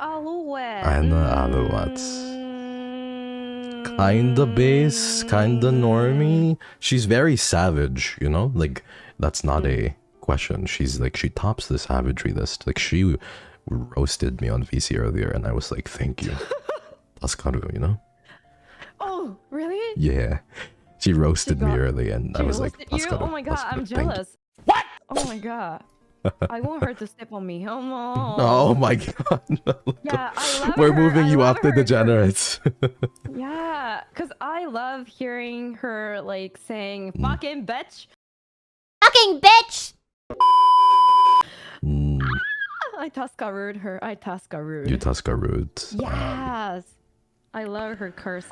Alouette. Enna Alouette. Kinda base, kinda normie. She's very savage, you know? Like, that's not a question. She's like, she tops the savagery list. Like, she roasted me on VC earlier, and I was like, thank you. Taskaru, you know? Oh, really? Yeah. She roasted me early, and I was like, Taskaru. Oh my god, I'm jealous. What? Oh my god. I want her to step on me. Oh no. Oh my god. Yeah, I love We're her. moving you love up to her. degenerates. Yeah, because I love hearing her like saying fucking bitch. Fucking bitch! I Taskaru'd her. I Taskaru'd. You Taskaru'd. Yes. I love her curse.